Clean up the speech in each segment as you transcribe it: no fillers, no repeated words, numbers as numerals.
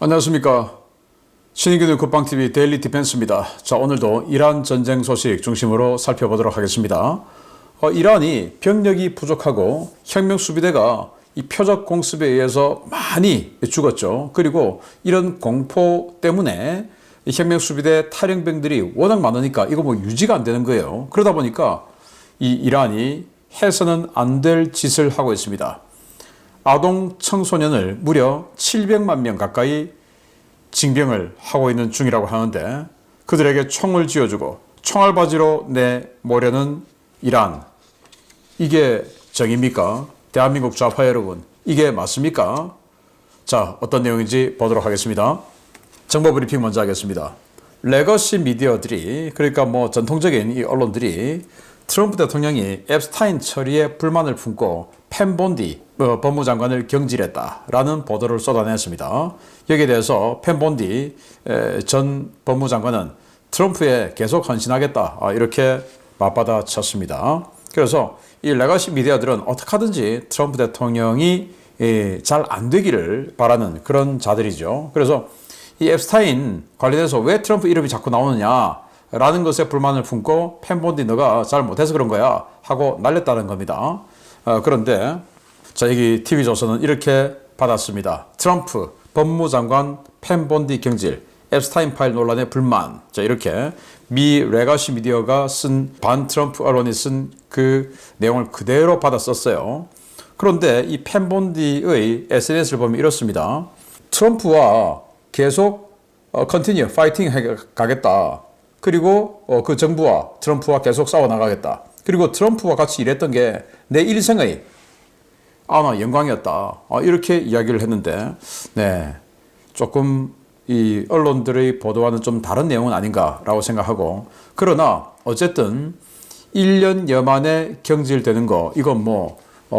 안녕하십니까. 신인균의 국방TV 데일리 디펜스입니다. 자, 오늘도 이란 전쟁 소식 중심으로 살펴보도록 하겠습니다. 이란이 병력이 부족하고 혁명수비대가 이 표적 공습에 의해서 많이 죽었죠. 그리고 이런 공포 때문에 혁명수비대 탈영병들이 워낙 많으니까 이거 뭐 유지가 안 되는 거예요. 그러다 보니까 이 이란이 해서는 안 될 짓을 하고 있습니다. 아동 청소년을 무려 700만 명 가까이 징병을 하고 있는 중이라고 하는데, 그들에게 총을 쥐어주고 총알바지로 내모려는 이란, 이게 정입니까? 대한민국 좌파 여러분, 이게 맞습니까? 자, 어떤 내용인지 보도록 하겠습니다. 정보 브리핑 먼저 하겠습니다. 레거시 미디어들이, 그러니까 뭐 전통적인 이 언론들이 트럼프 대통령이 앱스타인 처리에 불만을 품고 펜 본디 법무장관을 경질했다라는 보도를 쏟아냈습니다. 여기에 대해서 펜 본디 전 법무장관은 트럼프에 계속 헌신하겠다, 이렇게 맞받아쳤습니다. 그래서 이 레거시 미디어들은 어떻게 하든지 트럼프 대통령이 잘 안 되기를 바라는 그런 자들이죠. 그래서 이 앱스타인 관련해서 왜 트럼프 이름이 자꾸 나오느냐 라는 것에 불만을 품고 펜 본디 너가 잘 못해서 그런 거야 하고 날렸다는 겁니다. 그런데 자, 여기 TV조선은 이렇게 받았습니다. 트럼프 법무장관 펜 본디 경질, 앱스타인 파일 논란의 불만. 자, 이렇게 미 레거시 미디어가 쓴 반 트럼프 언론이 쓴 그 내용을 그대로 받아 썼어요. 그런데 이 펜 본디의 SNS를 보면 이렇습니다. 트럼프와 계속 continue, fighting 가겠다. 그리고 그 정부와 트럼프와 계속 싸워나가겠다. 그리고 트럼프와 같이 일했던 게 내 일생의 영광이었다. 이렇게 이야기를 했는데, 네, 조금 이 언론들의 보도와는 좀 다른 내용은 아닌가라고 생각하고, 그러나 어쨌든 1년여 만에 경질되는 거, 이건 뭐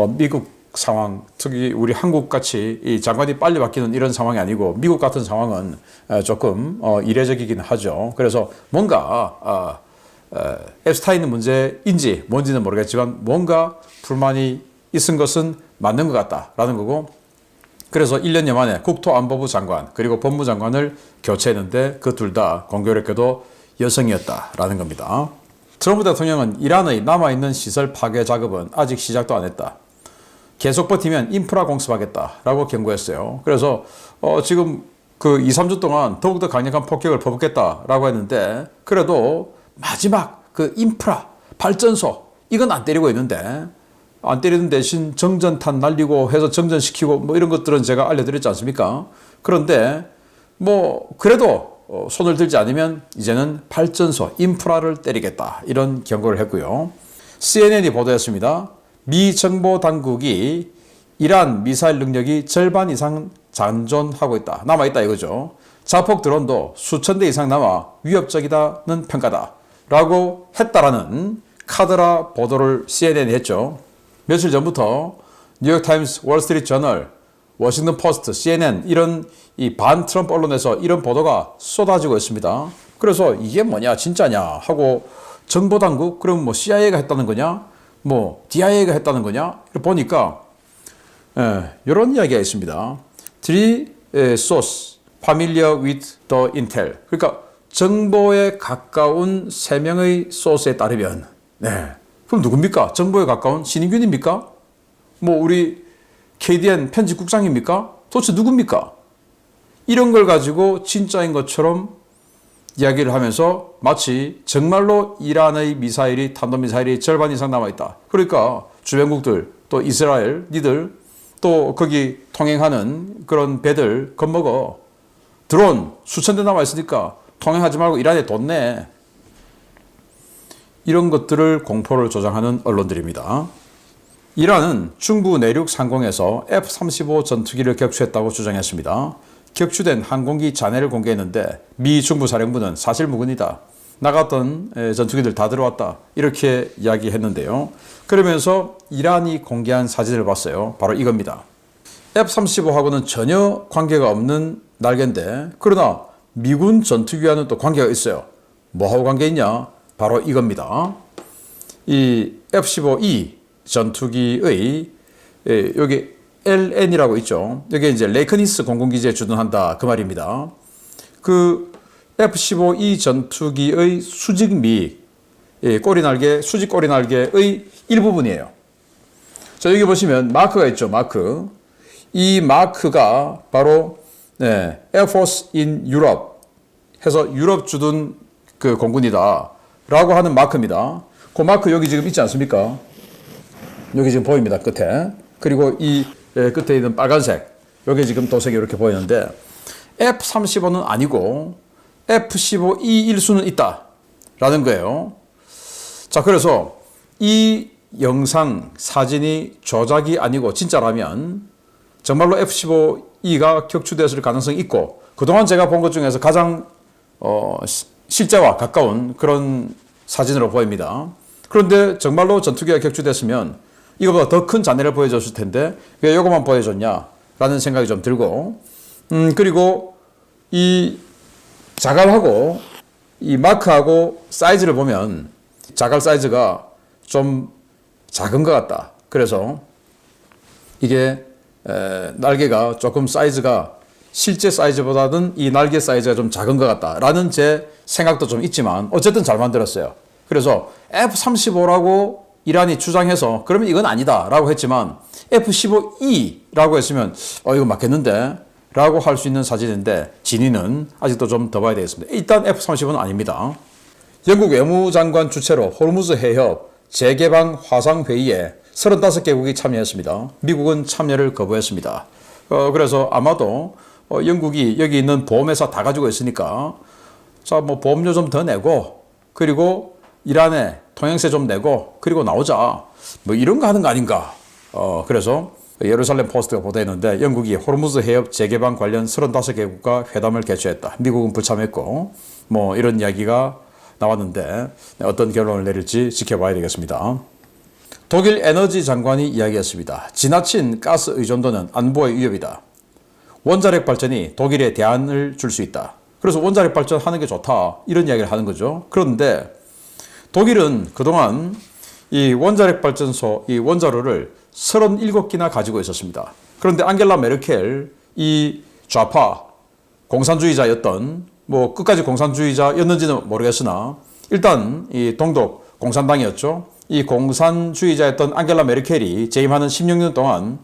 미국 상황, 특히 우리 한국같이 이 장관이 빨리 바뀌는 이런 상황이 아니고 미국 같은 상황은 조금 이례적이긴 하죠. 그래서 뭔가 앱스타인 문제인지 뭔지는 모르겠지만 뭔가 불만이 있은 것은 맞는 것 같다라는 거고, 그래서 1년여 만에 국토안보부 장관 그리고 법무장관을 교체했는데 그 둘 다 공교롭게도 여성이었다라는 겁니다. 트럼프 대통령은 이란의 남아있는 시설 파괴 작업은 아직 시작도 안 했다. 계속 버티면 인프라 공습하겠다라고 경고했어요. 그래서 지금 그 2, 3주 동안 더욱더 강력한 폭격을 퍼붓겠다라고 했는데, 그래도 마지막 그 인프라, 발전소, 이건 안 때리고 있는데, 안 때리는 대신 정전탄 날리고 해서 정전시키고 뭐 이런 것들은 제가 알려드렸지 않습니까? 그런데 뭐 그래도 손을 들지 않으면 이제는 발전소, 인프라를 때리겠다, 이런 경고를 했고요. CNN이 보도했습니다. 미 정보 당국이 이란 미사일 능력이 절반 이상 잔존하고 있다, 남아있다 이거죠. 자폭 드론도 수천 대 이상 남아 위협적이다는 평가다 라고 했다라는 카드라 보도를 CNN이 했죠. 며칠 전부터 뉴욕타임스, 월스트리트 저널, 워싱턴 포스트, CNN 이런 이 반 트럼프 언론에서 이런 보도가 쏟아지고 있습니다. 그래서 이게 뭐냐, 진짜냐 하고 정보당국, 그럼 뭐 CIA가 했다는 거냐, 뭐 DIA가 했다는 거냐 보니까 이런 이야기가 있습니다. Three source familiar with the intel. 그러니까 정보에 가까운 3명의 소스에 따르면, 네, 그럼 누굽니까? 정보에 가까운 신인균입니까? 뭐 우리 KDN 편집국장입니까? 도대체 누굽니까? 이런 걸 가지고 진짜인 것처럼 이야기를 하면서 마치 정말로 이란의 미사일이, 탄도미사일이 절반 이상 남아있다. 그러니까 주변국들, 또 이스라엘, 니들, 또 거기 통행하는 그런 배들 겁먹어. 드론 수천 대 남아있으니까 통행하지 말고 이란에 돈 내. 이런 것들을 공포를 조장하는 언론들입니다. 이란은 중부 내륙 상공에서 F-35 전투기를 격추했다고 주장했습니다. 격추된 항공기 잔해를 공개했는데 미 중부사령부는 사실무근이다, 나갔던 전투기들 다 들어왔다, 이렇게 이야기했는데요. 그러면서 이란이 공개한 사진을 봤어요. 바로 이겁니다. F-35하고는 전혀 관계가 없는 날개인데, 그러나 미군 전투기와는 또 관계가 있어요. 뭐하고 관계 있냐? 바로 이겁니다. 이 F-15E 전투기의 여기 FLN이라고 있죠. 여기 이제 레이크니스 공군기지에 주둔한다 그 말입니다. 그 F-15E 전투기의 수직 미 꼬리날개, 수직 꼬리날개의 일부분이에요. 자, 여기 보시면 마크가 있죠. 마크. 이 마크가 바로 Air Force in Europe 해서 유럽 주둔 그 공군이다 라고 하는 마크입니다. 그 마크 여기 지금 있지 않습니까? 여기 지금 보입니다. 끝에. 그리고 이 끝에 있는 빨간색 여기 지금 도색이 이렇게 보이는데 F-35는 아니고 F-15E일 수는 있다 라는 거예요. 자, 그래서 이 영상 사진이 조작이 아니고 진짜라면 정말로 F-15E가 격추되었을 가능성이 있고 그동안 제가 본 것 중에서 가장 실제와 가까운 그런 사진으로 보입니다. 그런데 정말로 전투기가 격추됐으면 이거보다 더 큰 잔해를 보여줬을 텐데 왜 이것만 보여줬냐라는 생각이 좀 들고 그리고 이 자갈하고 이 마크하고 사이즈를 보면 자갈 사이즈가 좀 작은 것 같다. 그래서 이게 날개가 조금 사이즈가 실제 사이즈보다는 이 날개 사이즈가 좀 작은 것 같다라는 제 생각도 좀 있지만 어쨌든 잘 만들었어요. 그래서 F-35라고 이란이 주장해서 그러면 이건 아니다라고 했지만 F-15E라고 했으면 이거 맞겠는데 라고 할 수 있는 사진인데 진위는 아직도 좀 더 봐야 되겠습니다. 일단 F-35는 아닙니다. 영국 외무장관 주최로 호르무즈 해협 재개방 화상회의에 35개국이 참여했습니다. 미국은 참여를 거부했습니다. 그래서 아마도 영국이 여기 있는 보험회사 다 가지고 있으니까 자, 뭐 보험료 좀 더 내고 그리고 이란에 통행세 좀 내고 그리고 나오자 뭐 이런 거 하는 거 아닌가. 그래서 예루살렘 포스트가 보도했는데 영국이 호르무즈 해협 재개방 관련 35개국과 회담을 개최했다. 미국은 불참했고 뭐 이런 이야기가 나왔는데 어떤 결론을 내릴지 지켜봐야 되겠습니다. 독일 에너지 장관이 이야기했습니다. 지나친 가스 의존도는 안보의 위협이다. 원자력 발전이 독일에 대안을 줄 수 있다. 그래서 원자력 발전하는 게 좋다. 이런 이야기를 하는 거죠. 그런데 독일은 그동안 이 원자력 발전소, 이 원자로를 37기나 가지고 있었습니다. 그런데 앙겔라 메르켈, 이 좌파 공산주의자였던 뭐 끝까지 공산주의자였는지는 모르겠으나 일단 이 동독 공산당이었죠. 이 공산주의자였던 앙겔라 메르켈이 재임하는 16년 동안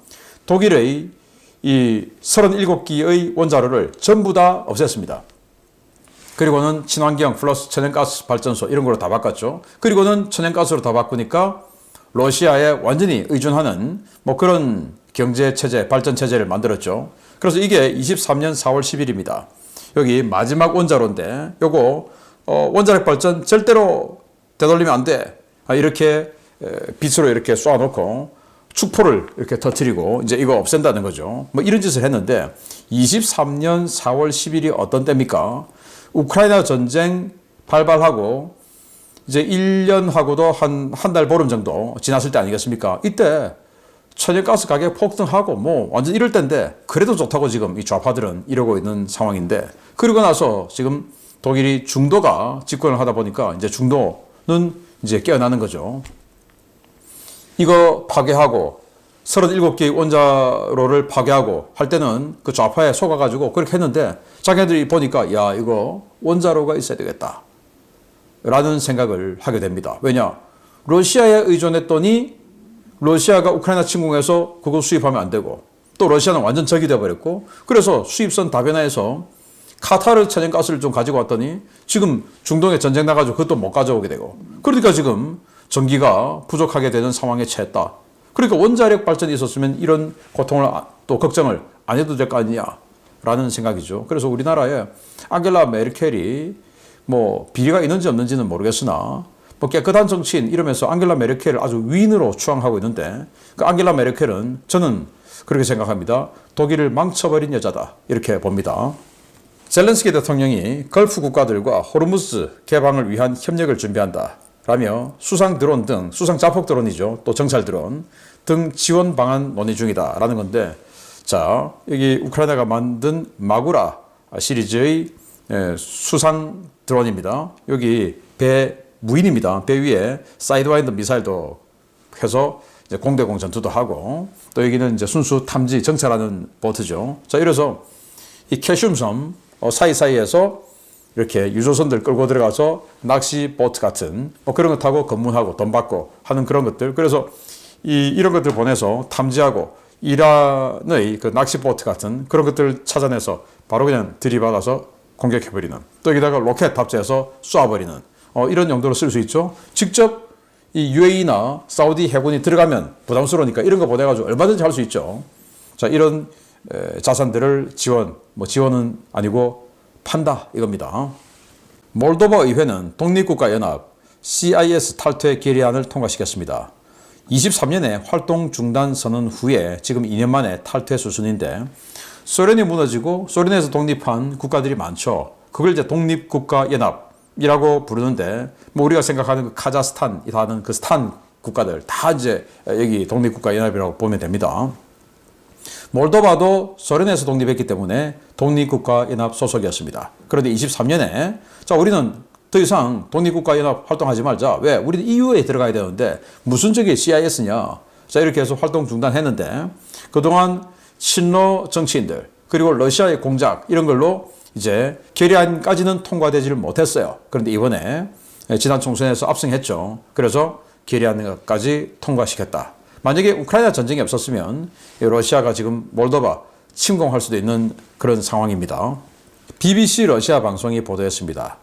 독일의 이 37기의 원자로를 전부 다 없앴습니다. 그리고는 친환경 플러스 천연가스 발전소 이런 걸로 다 바꿨죠. 그리고는 천연가스로 다 바꾸니까 러시아에 완전히 의존하는 뭐 그런 경제체제, 발전체제를 만들었죠. 그래서 이게 23년 4월 10일입니다. 여기 마지막 원자로인데 요거 원자력 발전 절대로 되돌리면 안 돼. 이렇게 빛으로 이렇게 쏘아놓고 축포를 이렇게 터뜨리고 이제 이거 없앤다는 거죠. 뭐 이런 짓을 했는데 23년 4월 10일이 어떤 때입니까? 우크라이나 전쟁 발발하고 이제 1년하고도 한 달 보름 정도 지났을 때 아니겠습니까? 이때 천연가스 가격 폭등하고 뭐 완전 이럴 때인데 그래도 좋다고 지금 이 좌파들은 이러고 있는 상황인데 그러고 나서 지금 독일이 중도가 집권을 하다 보니까 이제 중도는 이제 깨어나는 거죠. 이거 파괴하고 37개의 원자로를 파괴하고 할 때는 그 좌파에 속아가지고 그렇게 했는데 자기네들이 보니까 야 이거 원자로가 있어야 되겠다 라는 생각을 하게 됩니다. 왜냐? 러시아에 의존했더니 러시아가 우크라이나 침공해서 그거 수입하면 안 되고 또 러시아는 완전 적이 되어버렸고 그래서 수입선 다변화해서 카타르 천연가스를 좀 가지고 왔더니 지금 중동에 전쟁 나가지고 그것도 못 가져오게 되고 그러니까 지금 전기가 부족하게 되는 상황에 처했다. 그러니까 원자력 발전이 있었으면 이런 고통을 또 걱정을 안 해도 될 거 아니냐라는 생각이죠. 그래서 우리나라에 앙겔라 메르켈이 뭐 비리가 있는지 없는지는 모르겠으나 뭐 깨끗한 정치인 이러면서 앙겔라 메르켈을 아주 위인으로 추앙하고 있는데 그 앙겔라 메르켈은 저는 그렇게 생각합니다. 독일을 망쳐버린 여자다 이렇게 봅니다. 젤렌스키 대통령이 걸프 국가들과 호르무즈 개방을 위한 협력을 준비한다 라며 수상 드론 등 수상 자폭 드론이죠. 또 정찰 드론 등 지원 방안 논의 중이다 라는 건데 자 여기 우크라이나가 만든 마구라 시리즈의 수상 드론입니다. 여기 배 무인입니다. 배 위에 사이드와인더 미사일도 해서 이제 공대공 전투도 하고 또 여기는 이제 순수 탐지 정찰하는 보트죠. 자, 이래서 이 캐슘섬 사이사이에서 이렇게 유조선들 끌고 들어가서 낚시 보트 같은 뭐 그런 거 타고 검문하고 돈 받고 하는 그런 것들. 그래서 이런 것들 보내서 탐지하고 이란의 그 낚시 보트 같은 그런 것들을 찾아내서 바로 그냥 들이받아서 공격해버리는, 또 여기다가 로켓 탑재해서 쏴버리는 이런 용도로 쓸 수 있죠. 직접 이 UAE나 사우디 해군이 들어가면 부담스러우니까 이런 거 보내가지고 얼마든지 할 수 있죠. 자, 이런 자산들을 지원은 아니고 판다 이겁니다. 몰도바 의회는 독립국가연합 CIS 탈퇴 결의안을 통과시켰습니다. 23년에 활동 중단 선언 후에 지금 2년 만에 탈퇴 수순인데, 소련이 무너지고 소련에서 독립한 국가들이 많죠. 그걸 이제 독립국가연합이라고 부르는데, 뭐 우리가 생각하는 그 카자흐스탄이라는 그 스탄 국가들 다 이제 여기 독립국가연합이라고 보면 됩니다. 몰도바도 소련에서 독립했기 때문에 독립국가연합 소속이었습니다. 그런데 23년에 자, 우리는 더 이상 독립국가연합 활동하지 말자. 왜? 우리는 EU에 들어가야 되는데 무슨 저게 CIS냐. 자, 이렇게 해서 활동 중단했는데, 그동안 친러 정치인들 그리고 러시아의 공작 이런 걸로 이제 결의안까지는 통과되지를 못했어요. 그런데 이번에 지난 총선에서 압승했죠. 그래서 결의안까지 통과시켰다. 만약에 우크라이나 전쟁이 없었으면 러시아가 지금 몰도바 침공할 수도 있는 그런 상황입니다. BBC 러시아 방송이 보도했습니다.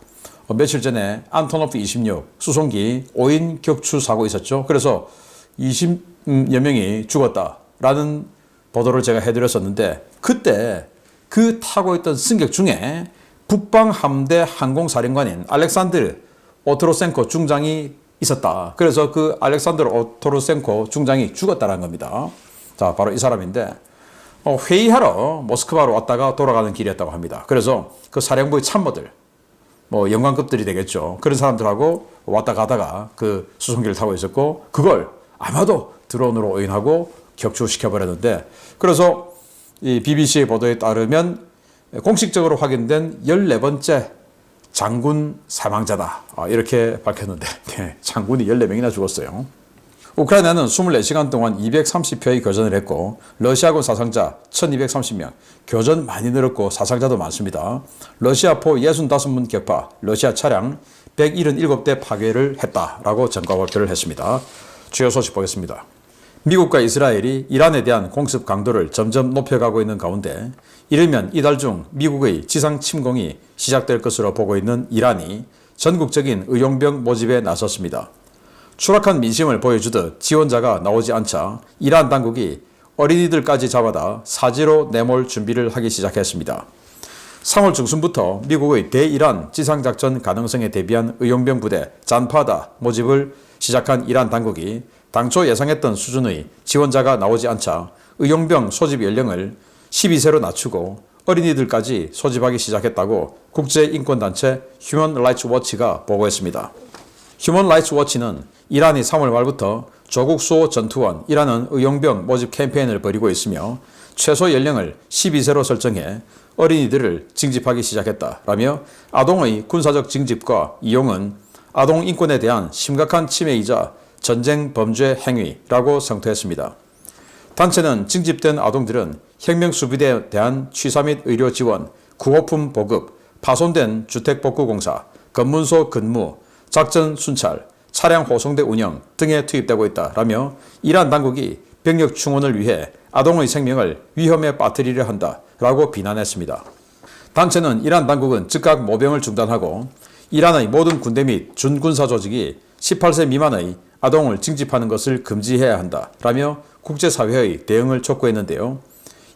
며칠 전에 안토노프 26 수송기 5인 격추 사고 있었죠. 그래서 20여 명이 죽었다라는 보도를 제가 해드렸었는데, 그때 그 타고 있던 승객 중에 북방 함대 항공사령관인 알렉산드르 오토로센코 중장이 있었다. 그래서 그 알렉산드르 오토로센코 중장이 죽었다는 겁니다. 자, 바로 이 사람인데 회의하러 모스크바로 왔다가 돌아가는 길이었다고 합니다. 그래서 그 사령부의 참모들, 뭐 영관급들이 되겠죠. 그런 사람들하고 왔다 가다가 그 수송기를 타고 있었고, 그걸 아마도 드론으로 오인하고 격추시켜버렸는데, 그래서 이 BBC의 보도에 따르면 공식적으로 확인된 14번째 장군 사망자다. 이렇게 밝혔는데, 네, 장군이 14명이나 죽었어요. 우크라이나는 24시간 동안 230회의 교전을 했고, 러시아군 사상자 1230명, 교전 많이 늘었고 사상자도 많습니다. 러시아포 65문 격파, 러시아 차량 177대 파괴를 했다라고 전과 발표를 했습니다. 주요 소식 보겠습니다. 미국과 이스라엘이 이란에 대한 공습 강도를 점점 높여가고 있는 가운데, 이르면 이달 중 미국의 지상 침공이 시작될 것으로 보고 있는 이란이 전국적인 의용병 모집에 나섰습니다. 추락한 민심을 보여주듯 지원자가 나오지 않자 이란 당국이 어린이들까지 잡아다 사지로 내몰 준비를 하기 시작했습니다. 3월 중순부터 미국의 대이란 지상작전 가능성에 대비한 의용병 부대 잔파다 모집을 시작한 이란 당국이 당초 예상했던 수준의 지원자가 나오지 않자 의용병 소집 연령을 12세로 낮추고 어린이들까지 소집하기 시작했다고 국제인권단체 휴먼 라이츠 워치가 보고했습니다. 휴먼 라이츠 워치는 이란이 3월 말부터 조국 수호 전투원이라는 의용병 모집 캠페인을 벌이고 있으며, 최소 연령을 12세로 설정해 어린이들을 징집하기 시작했다라며, 아동의 군사적 징집과 이용은 아동 인권에 대한 심각한 침해이자 전쟁 범죄 행위라고 성토했습니다. 단체는 징집된 아동들은 혁명수비대에 대한 취사 및 의료 지원, 구호품 보급, 파손된 주택복구공사, 검문소 근무, 작전 순찰, 차량 호송대 운영 등에 투입되고 있다라며, 이란 당국이 병력 충원을 위해 아동의 생명을 위험에 빠뜨리려 한다라고 비난했습니다. 단체는 이란 당국은 즉각 모병을 중단하고 이란의 모든 군대 및 준군사 조직이 18세 미만의 아동을 징집하는 것을 금지해야 한다라며 국제사회의 대응을 촉구했는데요.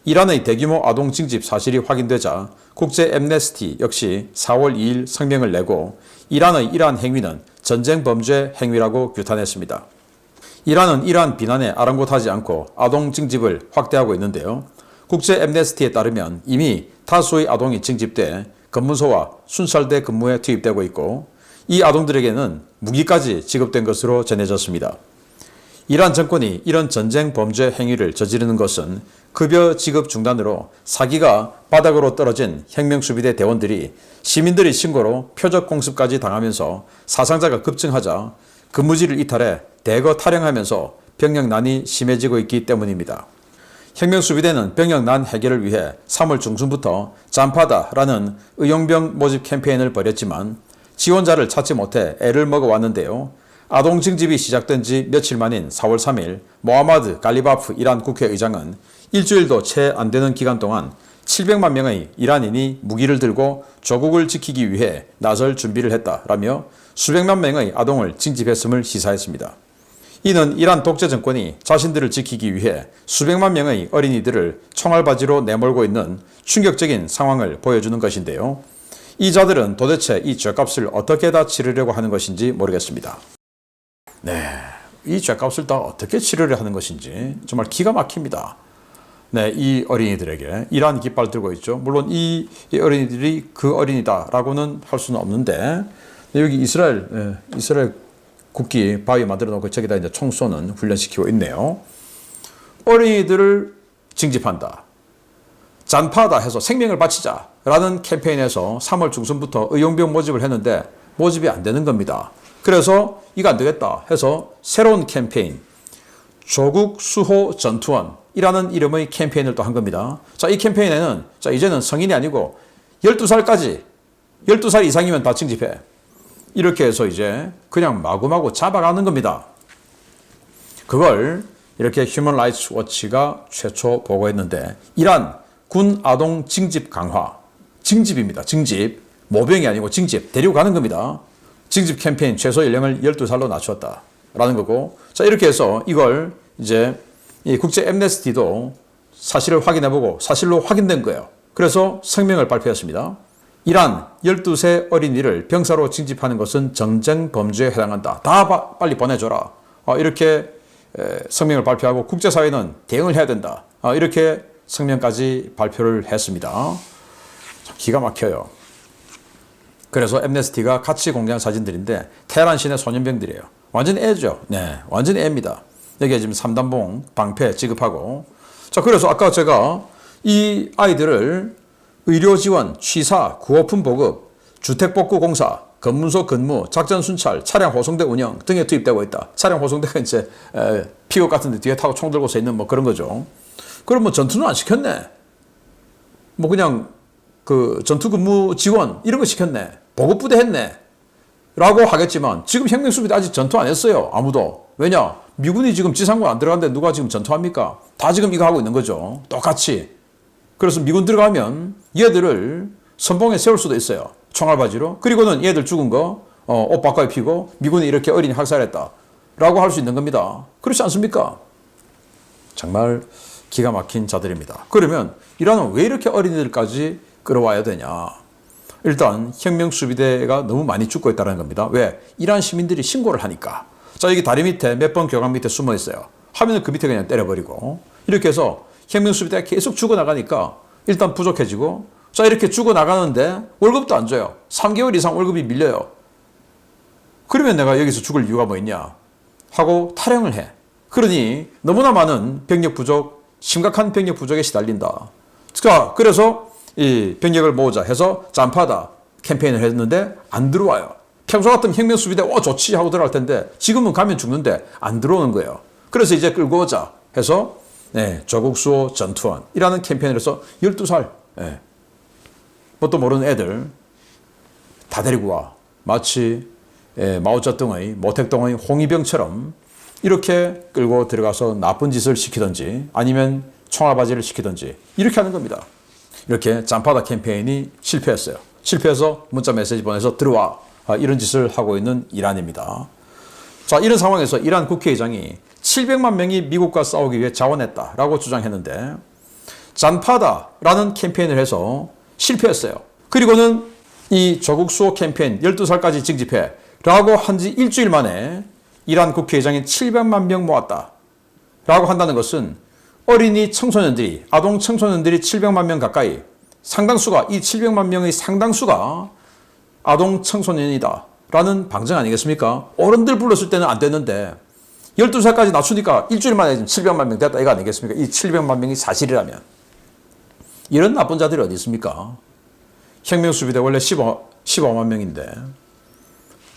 이란의 대규모 아동 징집 사실이 확인되자 국제 엠네스티 역시 4월 2일 성명을 내고 이란의 이러한 행위는 전쟁 범죄 행위라고 규탄했습니다. 이란은 이러한 비난에 아랑곳하지 않고 아동 징집을 확대하고 있는데요. 국제 엠네스티에 따르면 이미 다수의 아동이 징집돼 검문소와 순찰대 근무에 투입되고 있고, 이 아동들에게는 무기까지 지급된 것으로 전해졌습니다. 이란 정권이 이런 전쟁 범죄 행위를 저지르는 것은 급여 지급 중단으로 사기가 바닥으로 떨어진 혁명수비대 대원들이 시민들의 신고로 표적 공습까지 당하면서 사상자가 급증하자 근무지를 이탈해 대거 탈영하면서 병력난이 심해지고 있기 때문입니다. 혁명수비대는 병력난 해결을 위해 3월 중순부터 잔파다라는 의용병 모집 캠페인을 벌였지만 지원자를 찾지 못해 애를 먹어왔는데요. 아동 징집이 시작된 지 며칠 만인 4월 3일 모하마드 갈리바프 이란 국회의장은 일주일도 채 안 되는 기간 동안 700만 명의 이란인이 무기를 들고 조국을 지키기 위해 나설 준비를 했다라며 수백만 명의 아동을 징집했음을 시사했습니다. 이는 이란 독재 정권이 자신들을 지키기 위해 수백만 명의 어린이들을 총알바지로 내몰고 있는 충격적인 상황을 보여주는 것인데요. 이 자들은 도대체 이 죗값을 어떻게 다 치르려고 하는 것인지 모르겠습니다. 네, 이 죗값을 다 어떻게 치르려 하는 것인지 정말 기가 막힙니다. 네, 이 어린이들에게 이란 깃발 들고 있죠. 물론 이 어린이들이 그 어린이다라고는 할 수는 없는데 여기 이스라엘 국기 바위 만들어 놓고 저기다 이제 총 쏘는 훈련시키고 있네요. 어린이들을 징집한다. 잔파다 해서 생명을 바치자라는 캠페인에서 3월 중순부터 의용병 모집을 했는데 모집이 안 되는 겁니다. 그래서 이거 안 되겠다 해서 새로운 캠페인 조국 수호 전투원이라는 이름의 캠페인을 또 한 겁니다. 자, 이 캠페인에는 이제는 성인이 아니고 12살까지 12살 이상이면 다 징집해. 이렇게 해서 이제 그냥 마구마구 잡아가는 겁니다. 그걸 이렇게 휴먼 라이츠 워치가 최초 보고했는데 이란 군 아동 징집 강화, 징집입니다. 징집, 모병이 아니고 징집, 데리고 가는 겁니다. 징집 캠페인 최소 연령을 12살로 낮췄다라는 거고, 자 이렇게 해서 이걸 이제 이 국제 엠네스티도 사실을 확인해보고 사실로 확인된 거예요. 그래서 성명을 발표했습니다. 이란 12세 어린이를 병사로 징집하는 것은 전쟁 범죄에 해당한다. 다 빨리 보내줘라. 이렇게 성명을 발표하고 국제사회는 대응을 해야 된다. 이렇게 성명까지 발표를 했습니다. 기가 막혀요. 그래서 엠네스티가 같이 공개한 사진들인데 테헤란 시내 소년병들이에요. 완전 애죠. 네, 완전 애입니다. 여기에 지금 3단봉 방패 지급하고, 자 그래서 아까 제가 이 아이들을 의료지원, 취사, 구호품 보급, 주택복구공사, 검문소 근무, 작전순찰, 차량 호송대 운영 등에 투입되고 있다. 차량 호송대가 이제 픽업 같은 데 뒤에 타고 총 들고 서 있는 뭐 그런 거죠. 그럼 뭐 전투는 안 시켰네. 뭐 그냥 그 전투 근무 지원 이런 거 시켰네. 보급부대 했네. 라고 하겠지만 지금 혁명수비대 아직 전투 안 했어요. 아무도. 왜냐? 미군이 지금 지상군 안 들어갔는데 누가 지금 전투합니까? 다 지금 이거 하고 있는 거죠. 똑같이. 그래서 미군 들어가면 얘들을 선봉에 세울 수도 있어요. 총알바지로. 그리고는 얘들 죽은 거 옷 바꿔 입히고 미군이 이렇게 어린이 학살했다. 라고 할 수 있는 겁니다. 그렇지 않습니까? 정말 기가 막힌 자들입니다. 그러면 이란은 왜 이렇게 어린이들까지 끌어와야 되냐? 일단 혁명수비대가 너무 많이 죽고 있다는 겁니다. 왜? 이란 시민들이 신고를 하니까. 자, 여기 다리 밑에 몇 번 교각 밑에 숨어 있어요. 하면은 그 밑에 그냥 때려버리고. 이렇게 해서 혁명수비대가 계속 죽어나가니까 일단 부족해지고, 자 이렇게 죽어나가는데 월급도 안 줘요. 3개월 이상 월급이 밀려요. 그러면 내가 여기서 죽을 이유가 뭐 있냐 하고 탈영을 해. 그러니 너무나 많은 병력 부족, 심각한 병력 부족에 시달린다. 자 그래서 이 병력을 모으자 해서 잔파다 캠페인을 했는데 안 들어와요. 평소 같으면 혁명수비대 좋지 하고 들어갈 텐데 지금은 가면 죽는데 안 들어오는 거예요. 그래서 이제 끌고 오자 해서 조국수호 전투원이라는 캠페인을 해서 12살 뭣도 모르는 애들 다 데리고 와. 마치 마오쩌둥의 모택동의 홍위병처럼 이렇게 끌고 들어가서 나쁜 짓을 시키든지 아니면 총알바지를 시키든지 이렇게 하는 겁니다. 이렇게 잔파다 캠페인이 실패했어요. 실패해서 문자 메시지 보내서 들어와. 이런 짓을 하고 있는 이란입니다. 자, 이런 상황에서 이란 국회의장이 700만 명이 미국과 싸우기 위해 자원했다라고 주장했는데 잔파다라는 캠페인을 해서 실패했어요. 그리고는 이 조국 수호 캠페인 12살까지 징집해 라고 한 지 일주일 만에 이란 국회의장이 700만 명 모았다 라고 한다는 것은 어린이 청소년들이, 아동 청소년들이 700만 명 가까이, 상당수가, 이 700만 명의 상당수가 아동 청소년이다 라는 방증 아니겠습니까? 어른들 불렀을 때는 안 됐는데 12살까지 낮추니까 일주일 만에 지금 700만 명 됐다 이거 아니겠습니까? 이 700만 명이 사실이라면. 이런 나쁜 자들이 어디 있습니까? 혁명수비대 원래 15만 명인데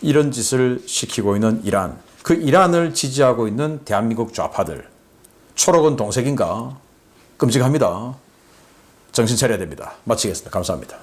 이런 짓을 시키고 있는 이란. 그 이란을 지지하고 있는 대한민국 좌파들, 초록은 동색인가? 끔찍합니다. 정신 차려야 됩니다. 마치겠습니다. 감사합니다.